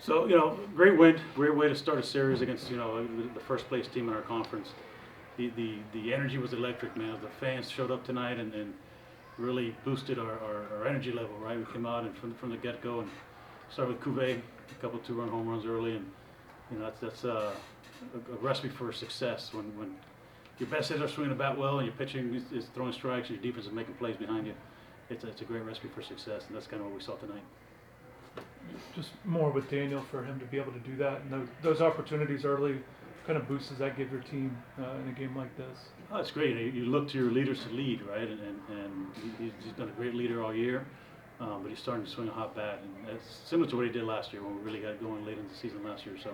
So, great win, great way to start a series against, the first place team in our conference. The energy was electric, man. The fans showed up tonight and really boosted our energy level, right? We came out and from the get-go and started with Cuvet, a couple 2-run home runs early, and, that's a recipe for success when your best hitters are swinging the bat well and your pitching is throwing strikes and your defense is making plays behind you. It's a great recipe for success, and that's kind of what we saw tonight. Just more with Daniel for him to be able to do that, and those opportunities early kind of boosts that give your team in a game like this. Oh, it's great. You look to your leaders to lead, right? And he's been a great leader all year, but he's starting to swing a hot bat, and it's similar to what he did last year when we really got going late in the season last year. So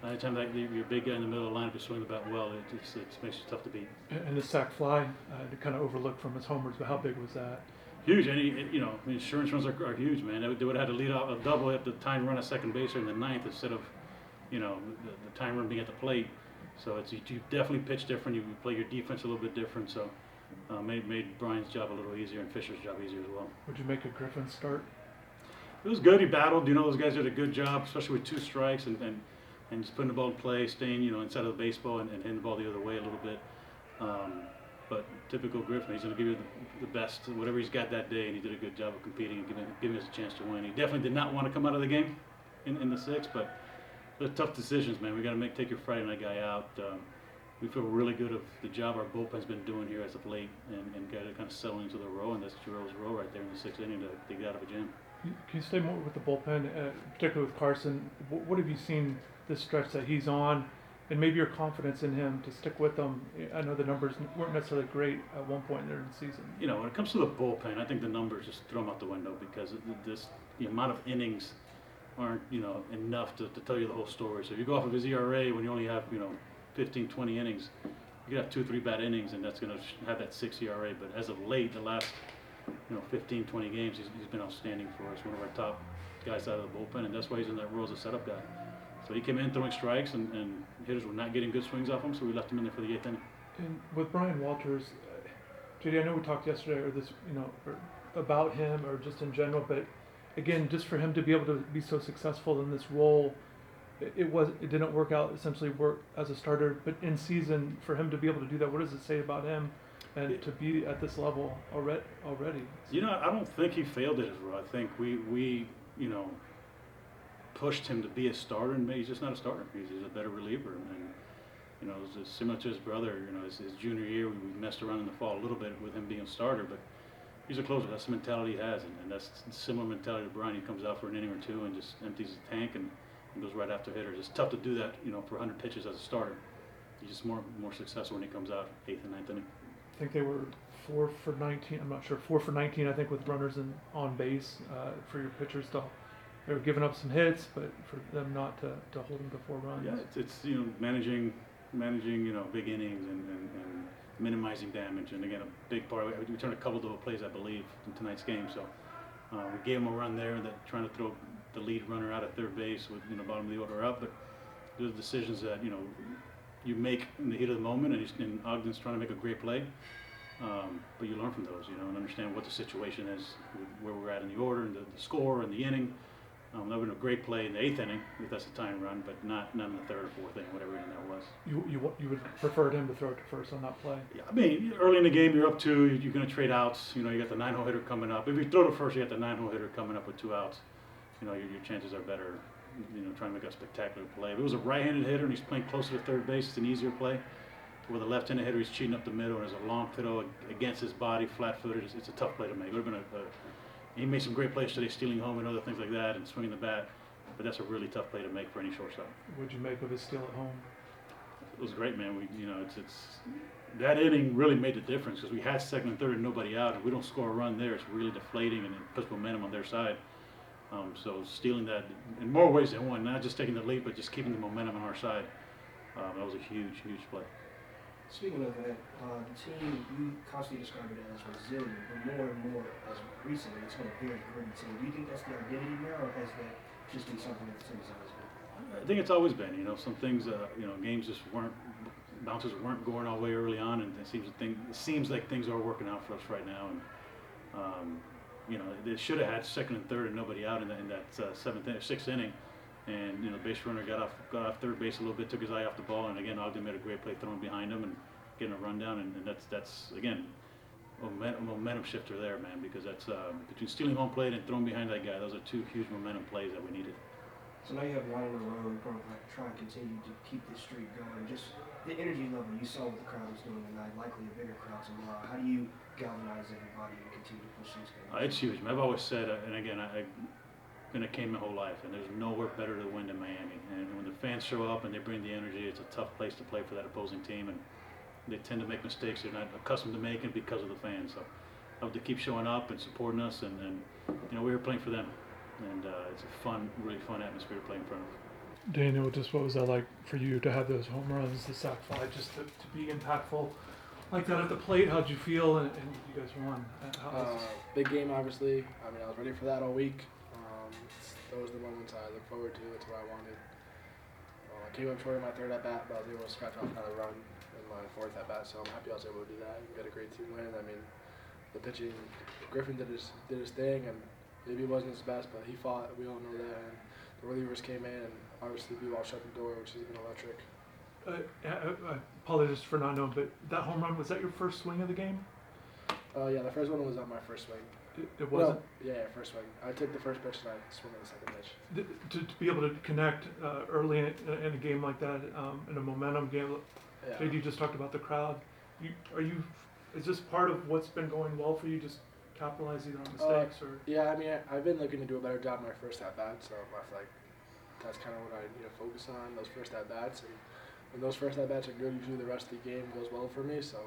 anytime that your big guy in the middle of the lineup is swinging the bat well, it makes it tough to beat. And the sac fly, to kind of overlook from his homers, but how big was that? Huge, and insurance runs are huge, man. They would have had to lead off a double at the time run at second base or in the ninth instead of, the time run being at the plate. So you definitely pitch different. You play your defense a little bit different. So made Brian's job a little easier and Fisher's job easier as well. Would you make a Griffin start? It was good. He battled. Those guys did a good job, especially with 2 strikes and just putting the ball in play, staying inside of the baseball and hitting the ball the other way a little bit. But typical Griffin, he's going to give you the best, whatever he's got that day, and he did a good job of competing and giving us a chance to win. He definitely did not want to come out of the game in the 6th, but they're tough decisions, man. We got to take your Friday night guy out. We feel really good of the job our bullpen's been doing here as of late, and got to kind of settle into the row, and that's Giro's row right there in the 6th inning to get out of a jam. Can you stay more with the bullpen, particularly with Carson? What have you seen this stretch that he's on? And maybe your confidence in him to stick with them. I know the numbers weren't necessarily great at one point there in the season. When it comes to the bullpen, I think the numbers just throw them out the window because the amount of innings aren't, enough to tell you the whole story. So if you go off of his ERA when you only have, 15, 20 innings, you could have 2 or 3 bad innings, and that's going to have that 6 ERA. But as of late, the last, 15, 20 games, he's been outstanding for us, one of our top guys out of the bullpen, and that's why he's in that role as a setup guy. So he came in throwing strikes, and hitters were not getting good swings off him, so we left him in there for the 8th inning. And with Brian Walters, JD, I know we talked yesterday or about him or just in general, but again, just for him to be able to be so successful in this role, it didn't work out, essentially work as a starter, but in season, for him to be able to do that, what does it say about him and to be at this level already? I don't think he failed at his role. I think we pushed him to be a starter, and he's just not a starter. He's a better reliever, and it's similar to his brother. His junior year, we messed around in the fall a little bit with him being a starter, but he's a closer. That's the mentality he has, and that's a similar mentality to Brian. He comes out for an inning or 2 and just empties the tank and goes right after hitters. It's tough to do that, for 100 pitches as a starter. He's just more successful when he comes out 8th and 9th inning. I think they were 4 for 19. I'm not sure. 4 for 19, I think, with runners on base for your pitchers to. They were giving up some hits, but for them not to hold them to 4 runs. Yeah, it's managing big innings and minimizing damage. And again, a big part. We turned a couple double plays, I believe, in tonight's game. So we gave them a run there, trying to throw the lead runner out at third base with bottom of the order up. But those are decisions that you make in the heat of the moment, and Ogden's trying to make a great play. But you learn from those, and understand what the situation is, where we're at in the order, and the score, and the inning. That would have been a great play in the 8th inning, if that's a time run, but not in the 3rd or 4th inning, whatever inning that was. You would prefer him to throw it to first on that play? Yeah, I mean, early in the game, you're up 2, you're going to trade outs. You got the 9-hole hitter coming up. If you throw to first, you got the 9-hole hitter coming up with 2 outs. Your chances are better, trying to make a spectacular play. If it was a right-handed hitter and he's playing closer to third base, it's an easier play. With a left-handed hitter, he's cheating up the middle, and there's a long throw against his body, flat-footed. It's a tough play to make. It would have been he made some great plays today, stealing home and other things like that, and swinging the bat. But that's a really tough play to make for any shortstop. What'd you make of his steal at home? It was great, man. It's that inning really made the difference because we had 2nd and 3rd and nobody out. If we don't score a run there, it's really deflating and it puts momentum on their side. So stealing that in more ways than one, not just taking the lead, but just keeping the momentum on our side. That was a huge play. Speaking of that, the team, you constantly describe it as resilient, but more and more as recently, it's been a very gritty team. Do you think that's the identity now, or has that just been something that the team has always been? I think it's always been. Some things, games just bounces weren't going our way early on, and it seems like things are working out for us right now. And they should have had 2nd and 3rd and nobody out in that 7th inning, 6th inning, And the base runner got off third base a little bit, took his eye off the ball, and again Ogden made a great play throwing behind him and getting a rundown, and that's again a momentum shifter there, man, because that's between stealing home plate and throwing behind that guy, those are two huge momentum plays that we needed. So now you have 9 in a row. You're going to try and continue to keep this streak going. Just the energy level, you saw what the crowd was doing tonight, likely a bigger crowd tomorrow. How do you galvanize everybody and continue to push these games? It's huge. I've always said, and again, I've been a Cane my whole life, and there's nowhere better to win than Miami. And when the fans show up and they bring the energy, it's a tough place to play for that opposing team, and they tend to make mistakes they're not accustomed to making because of the fans. So I hope they keep showing up and supporting us, and we're playing for them, and it's a really fun atmosphere to play in front of. Daniel, just what was that like for you to have those home runs, the sac fly, just to be impactful like that at the plate? How'd you feel? And you guys won. Big game, obviously. I mean, I was ready for that all week. Those are the moments I look forward to. It's what I wanted. I came up short in my third at bat, but I was able to scratch off another run in my fourth at bat, so I'm happy I was able to do that and get a great team win. I mean, the pitching, Griffin did his thing, and maybe he wasn't his best, but he fought. We all know that. And the relievers came in, and obviously we all shut the door, which has been electric. I apologize for not knowing, but that home run, was that your first swing of the game? Yeah, the first one was on my first swing. It wasn't? No, yeah, first swing. I took the first pitch and I swung on the second pitch. To be able to connect early in a game like that, in a momentum game, Yeah. JD just talked about the crowd. Is this part of what's been going well for you, just capitalizing on mistakes? Or? Yeah, I mean, I've been looking to do a better job my first at-bat, so I feel like that's kind of what I need to focus on, those first at-bats. And when those first at-bats are good, usually the rest of the game goes well for me, so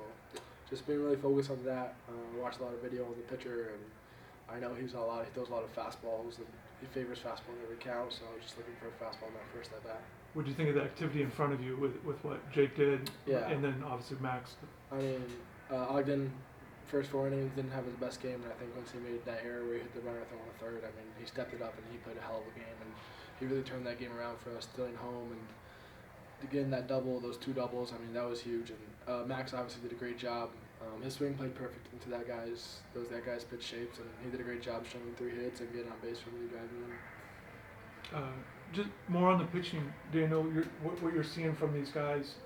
just being really focused on that. Watched a lot of video of the pitcher, and I know he throws a lot of fastballs, and he favors fastball in every count, so just looking for a fastball in my first at-bat. What do you think of the activity in front of you with what Jake did, Yeah. and then obviously Max? I mean, Ogden, first 4 innings, didn't have his best game, and I think once he made that error where he hit the runner throw on the third, I mean, he stepped it up and he played a hell of a game, and he really turned that game around for us, stealing home and getting that double, those 2 doubles. I mean, that was huge, and Max obviously did a great job. His swing played perfect into that guy's pitch shapes, and he did a great job stringing 3 hits and getting on base for me, driving in. Just more on the pitching, Daniel, what you're seeing from these guys.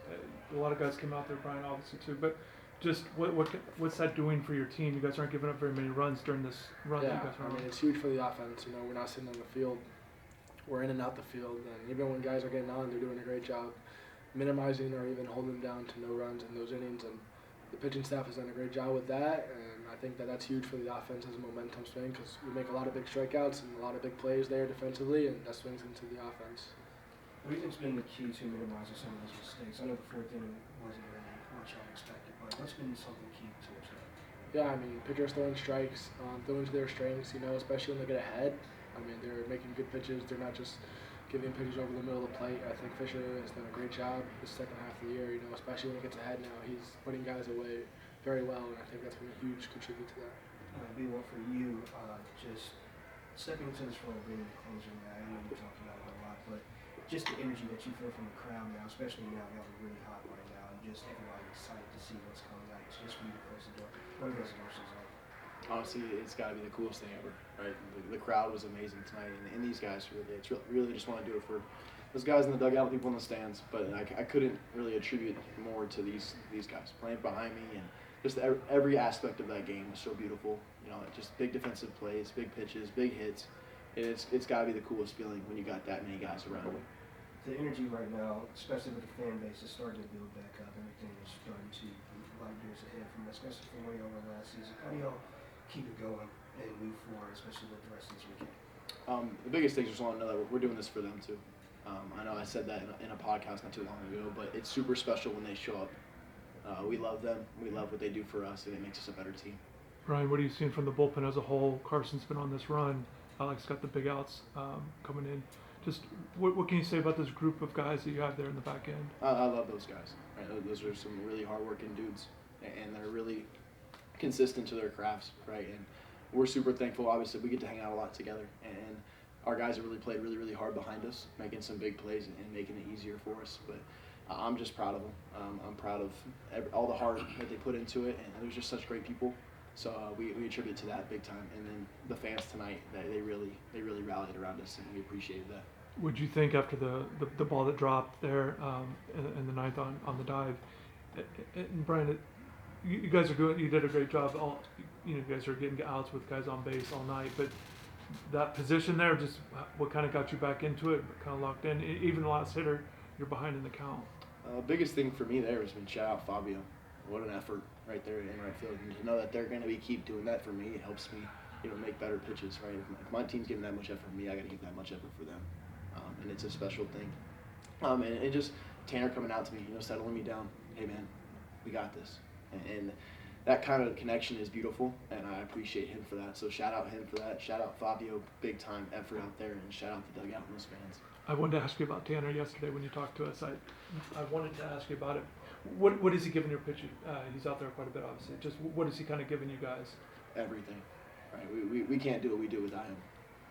A lot of guys came out there, Brian obviously too, but just what's that doing for your team? You guys aren't giving up very many runs during this run. Yeah, that you guys are I on. mean, it's huge for the offense. We're not sitting on the field. We're in and out the field, and even when guys are getting on, they're doing a great job minimizing or even holding them down to no runs in those innings. And the pitching staff has done a great job with that, and I think that that's huge for the offense as a momentum swing, because we make a lot of big strikeouts and a lot of big plays there defensively, and that swings into the offense. What do you think's been the key to minimizing some of those mistakes? I know the 4th inning wasn't really what y'all expected, but what's been something key towards that? Yeah, I mean, pitchers throwing strikes, throwing to their strengths, especially when they get ahead. I mean, they're making good pitches. They're not just giving pitches over the middle of the plate. I think Fisher has done a great job this second half of the year, especially when he gets ahead now. He's putting guys away very well, and I think that's been a huge contributor to that. B1 for you, just stepping into this role, being the closer now, I know you talked about it a lot, but just the energy that you feel from the crowd now, especially now y'all are really hot right now, and just everybody's excited to see what's coming out. It's just for you to close the door. What are those emotions like? Honestly, it's got to be the coolest thing ever, right? The crowd was amazing tonight, and these guys really just want to do it for those guys in the dugout, people in the stands. But I couldn't really attribute more to these guys playing behind me, and just every aspect of that game was so beautiful. Just big defensive plays, big pitches, big hits. It's got to be the coolest feeling when you got that many guys around you. The energy right now, especially with the fan base, is starting to build back up. Everything is starting to light years ahead from us, especially from where y'all were last season. How do y'all keep it going and move forward, especially with the rest of this weekend? The biggest thing is just want to know that we're doing this for them too. I know I said that in a podcast not too long ago, but it's super special when they show up. We love them. We love what they do for us, and it makes us a better team. Brian, what are you seeing from the bullpen as a whole? Carson's been on this run. Alex got the big outs coming in. Just what can you say about this group of guys that you have there in the back end? I love those guys. Right? Those are some really hard-working dudes, and they're really consistent to their crafts, right? And we're super thankful. Obviously, we get to hang out a lot together, and our guys have really played really, really hard behind us, making some big plays and making it easier for us. But I'm just proud of them. I'm proud of all the heart that they put into it, and there's just such great people. So we attribute to that big time. And then the fans tonight, they really rallied around us, and we appreciated that. Would you think after the ball that dropped there in the ninth on the dive, and Brian, you guys are doing, you did a great job. You guys are getting outs with guys on base all night, but that position there, just what kind of got you back into it, kind of locked in. Even the last hitter, you're behind in the count. Biggest thing for me there has been shout out Fabio. What an effort right there in right field. And to know that they're going to keep doing that for me, it helps me, make better pitches, right? If my team's giving that much effort for me, I got to give that much effort for them. And it's a special thing. And just Tanner coming out to me, settling me down. Hey, man, we got this. And that kind of connection is beautiful, and I appreciate him for that. So shout out him for that. Shout out Fabio, big time effort out there, and shout out the dugout and those fans. I wanted to ask you about Tanner yesterday when you talked to us. I wanted to ask you about it. What is he giving your pitching? He's out there quite a bit, obviously. Just what is he kind of giving you guys? Everything, right? We can't do what we do without him.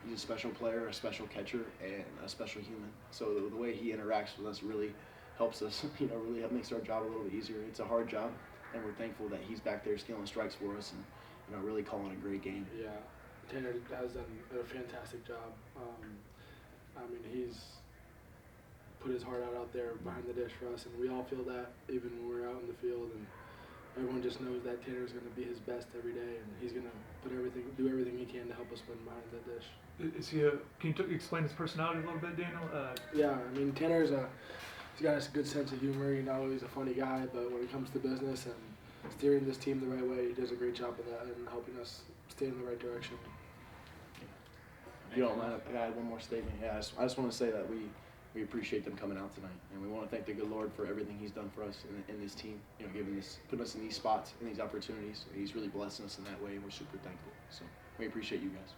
He's a special player, a special catcher, and a special human. So the way he interacts with us really helps us, really makes our job a little bit easier. It's a hard job, and we're thankful that he's back there stealing strikes for us and, really calling a great game. Yeah, Tanner has done a fantastic job. He's put his heart out there behind the dish for us, and we all feel that even when we're out in the field. And everyone just knows that Tanner's going to be his best every day, and he's going to do everything he can to help us win behind the dish. Is he can you explain his personality a little bit, Daniel? Yeah, Tanner's he's got a good sense of humor. He's a funny guy, but when it comes to business and steering this team the right way, he does a great job of that and helping us stay in the right direction. If you don't mind, I got one more statement. Yeah, I just want to say that we appreciate them coming out tonight, and we want to thank the good Lord for everything He's done for us in this team. Putting us in these spots, in these opportunities. He's really blessing us in that way, and we're super thankful. So we appreciate you guys.